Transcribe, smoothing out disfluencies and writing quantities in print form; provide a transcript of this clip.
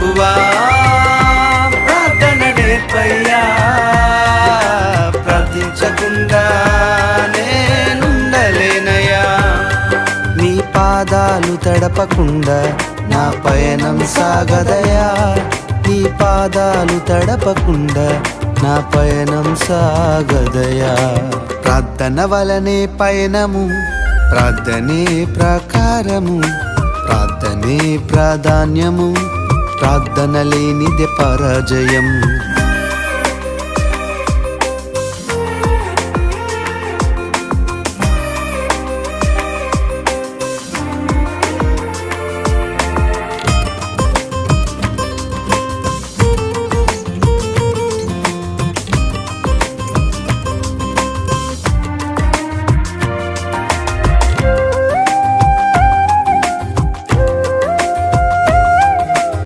ప్రభువా ప్రార్థన నేర్పయ్యా, ప్రార్థించకుండా నేనుండలేనయ్యా. నీ పాదాలు తడపకుండా నా పయనం సాగదయా, నీ పాదాలు తడపకుండా నా పయనం సాగదయా. ప్రార్థన వలనే పయనము, ప్రార్థనే ప్రకారము, ప్రార్థనే ప్రాధాన్యము, ప్రార్థన లేనిదే పరాజయం.